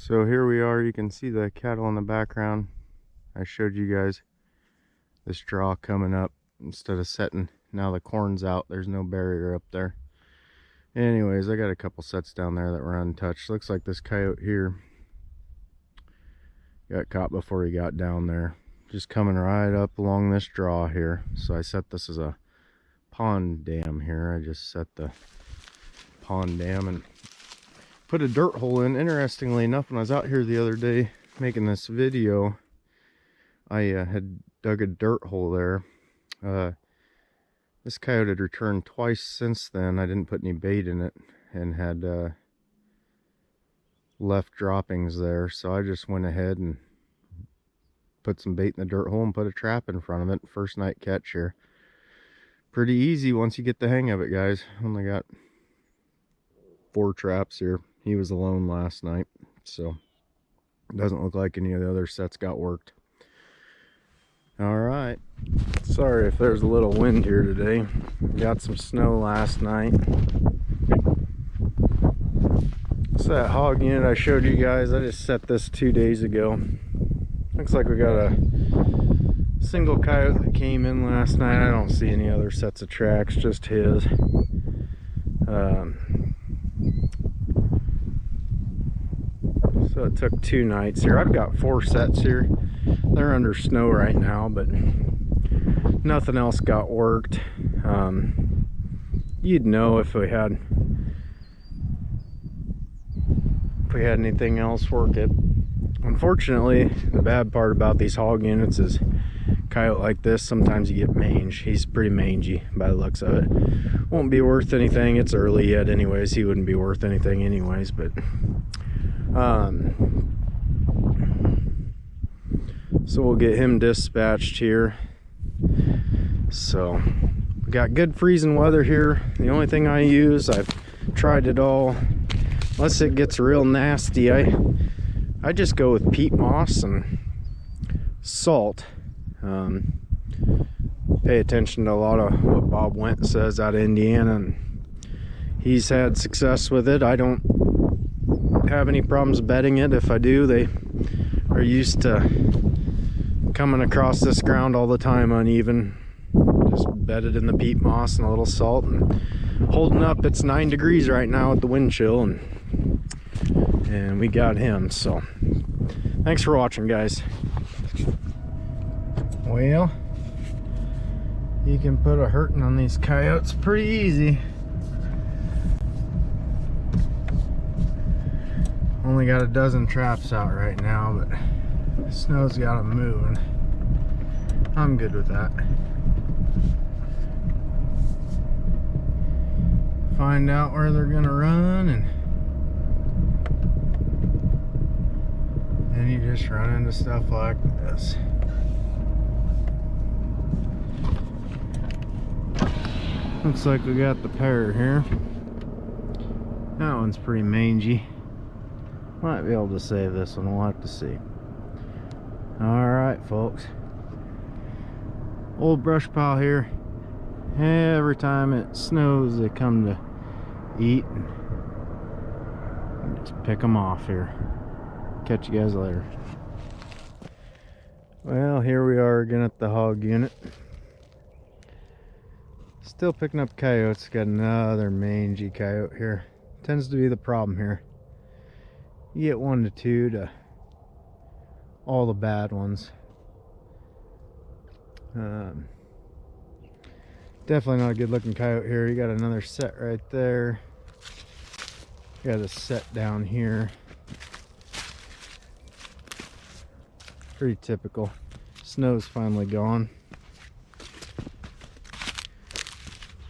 So here we are, you can see the cattle in the background. I showed you guys this draw coming up instead of setting. Now the corn's out, there's no barrier up there. Anyways, I got a couple sets down there that were untouched. Looks like this coyote here got caught before he got down there. Just coming right up along this draw here. So I set this as a pond dam here. I just set the pond dam and put a dirt hole in. Interestingly enough, when I was out here the other day making this video, I had dug a dirt hole there. This coyote had returned twice since then. I didn't put any bait in it and had left droppings there, so I just went ahead and put some bait in the dirt hole and put a trap in front of it. First night catch here. Pretty easy once you get the hang of it, guys. Only got 4 traps here. He was alone last night, so it doesn't look like any of the other sets got worked. All right, sorry if there's a little wind here today. Got some snow last night. So that hog unit I showed you guys, I just set this 2 days ago. Looks like we got a single coyote that came in last night. I don't see any other sets of tracks, just his. So it took 2 nights here. I've got 4 sets here. They're under snow right now, but nothing else got worked. You'd know if we had anything else work it. Unfortunately, the bad part about these hog units is coyote like this, sometimes you get mange. He's pretty mangy by the looks of it. Won't be worth anything. It's early yet anyways. He wouldn't be worth anything anyways, but so we'll get him dispatched here. So we got good freezing weather here. The only thing I use, I've tried it all, unless it gets real nasty, I just go with peat moss and salt. Pay attention to a lot of what Bob Went says out of Indiana, and he's had success with it. I don't have any problems bedding it. If I do, they are used to coming across this ground all the time uneven. Just bed it in the peat moss and a little salt and holding up. It's 9 degrees right now with the wind chill, and we got him. So thanks for watching, guys. Well, you can put a hurting on these coyotes pretty easy. Only got a dozen traps out right now, but the snow's got them moving. I'm good with that. Find out where they're gonna run, and then you just run into stuff like this. Looks like we got the pair here. That one's pretty mangy. Might be able to save this one, we'll have to see. Alright folks, old brush pile here. Every time it snows they come to eat, and just pick them off here. Catch you guys later. Well, here we are again at the hog unit. Still picking up coyotes. Got another mangy coyote here. Tends to be the problem here. You get 1 to 2 to all the bad ones. Definitely not a good looking coyote here. You got another set right there. Got a set down here. Pretty typical. Snow's finally gone.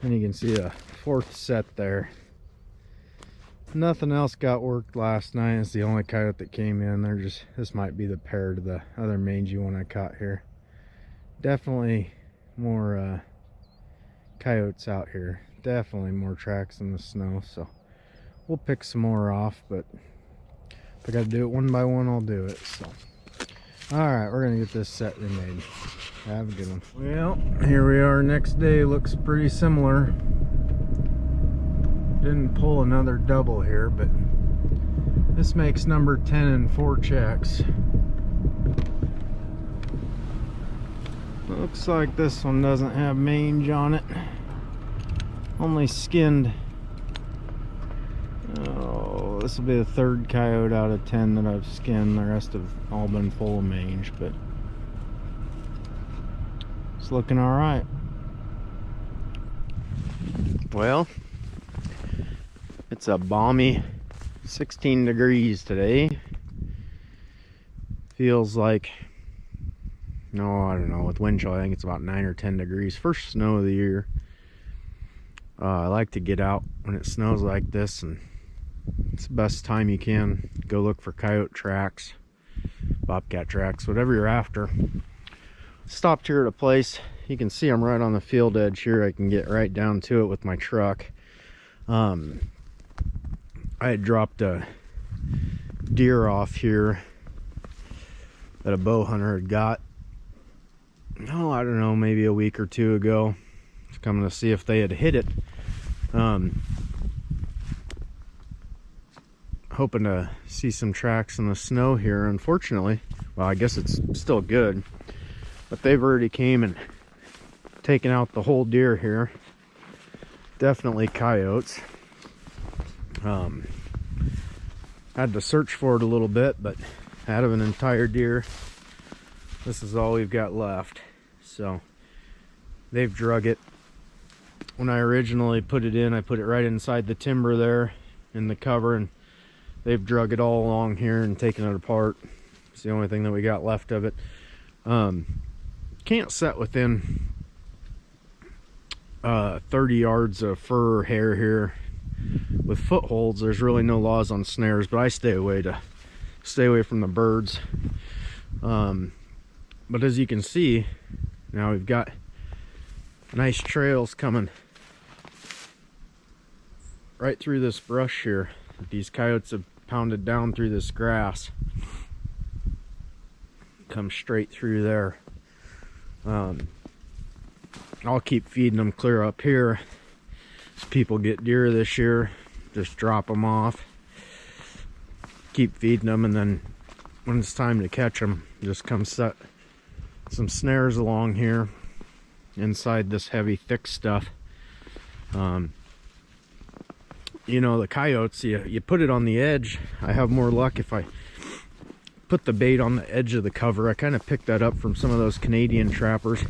And you can see a 4th set there. Nothing else got worked last night. It's the only coyote that came in. This might be the pair to the other mangy one I caught here. Definitely more coyotes out here. Definitely more tracks in the snow, so we'll pick some more off, but if I gotta do it one by one, I'll do it. So alright, we're gonna get this set remade. Have a good one. Well, here we are next day. Looks pretty similar. Didn't pull another double here, but This makes number 10 in 4 checks. Looks like this one doesn't have mange on it. Only skinned. Oh, this will be the 3rd coyote out of 10 that I've skinned. The rest have all been full of mange, but it's looking all right. Well, it's a balmy 16 degrees today. Feels like, no, I don't know, with wind chill I think it's about 9 or 10 degrees. First snow of the year. I like to get out when it snows like this, and it's the best time you can go look for coyote tracks, bobcat tracks, whatever you're after. Stopped here at a place. You can see I'm right on the field edge here. I can get right down to it with my truck. I had dropped a deer off here that a bow hunter had got, oh, I don't know, maybe a week or 2 ago. Just coming to see if they had hit it. Hoping to see some tracks in the snow here. Unfortunately, well, I guess it's still good, but they've already came and taken out the whole deer here. Definitely coyotes. Had to search for it a little bit, but out of an entire deer, this is all we've got left. So they've drug it. When I originally put it in, I put it right inside the timber there in the cover, and they've drug it all along here and taken it apart. It's the only thing that we got left of it. Can't set within 30 yards of fur or hair here. With footholds, there's really no laws on snares, but I stay away from the birds. But as you can see, now we've got nice trails coming right through this brush here. These coyotes have pounded down through this grass. Come straight through there. I'll keep feeding them clear up here. As people get deer this year, just drop them off. Keep feeding them, and then when it's time to catch them, just come set some snares along here inside this heavy, thick stuff. You know, the coyotes, you put it on the edge. I have more luck if I put the bait on the edge of the cover. I kind of picked that up from some of those Canadian trappers.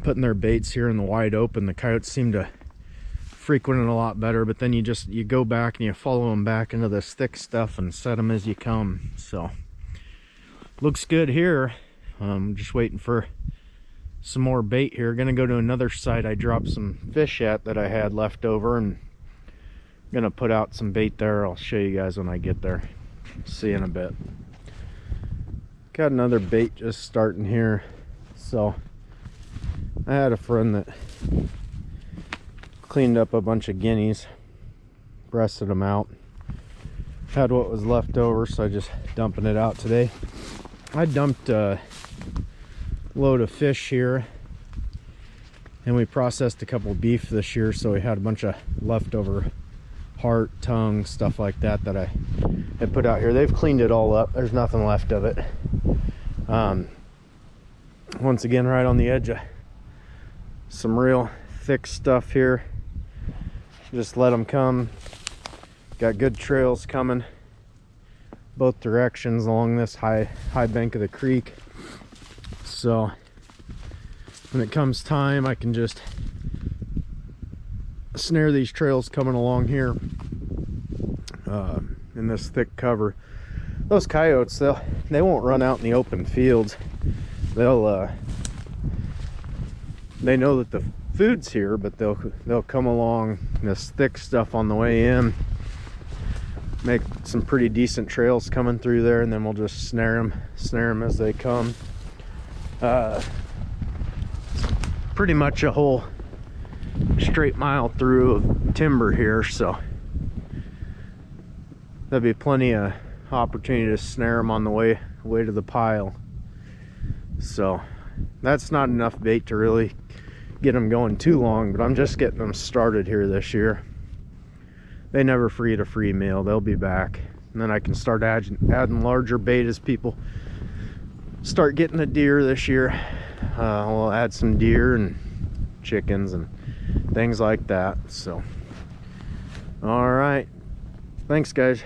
Putting their baits here in the wide open, the coyotes seem to frequent it a lot better, but then you go back and you follow them back into this thick stuff and set them as you come. So looks good here. Just waiting for some more bait here. Gonna go to another site I dropped some fish at that I had left over, and gonna put out some bait there. I'll show you guys when I get there. See you in a bit. Got another bait just starting here. So I had a friend that cleaned up a bunch of guineas, breasted them out, had what was left over, so I just dumping it out today. I dumped a load of fish here, and we processed a couple beef this year, so we had a bunch of leftover heart, tongue, stuff like that that I had put out here. They've cleaned it all up. There's nothing left of it. Once again, right on the edge of some real thick stuff here. Just let them come. Got good trails coming both directions along this high bank of the creek. So when it comes time, I can just snare these trails coming along here in this thick cover. Those coyotes, they won't run out in the open fields. They know that the food's here, but they'll come along this thick stuff on the way in, make some pretty decent trails coming through there, and then we'll just snare them as they come. Pretty much a whole straight mile through of timber here, so there'll be plenty of opportunity to snare them on the way to the pile. So that's not enough bait to really get them going too long, but I'm just getting them started here this year. they never eat a free meal. They'll be back, and then I can start adding larger bait as people start getting the deer this year. We'll add some deer and chickens and things like that. So all right, thanks guys.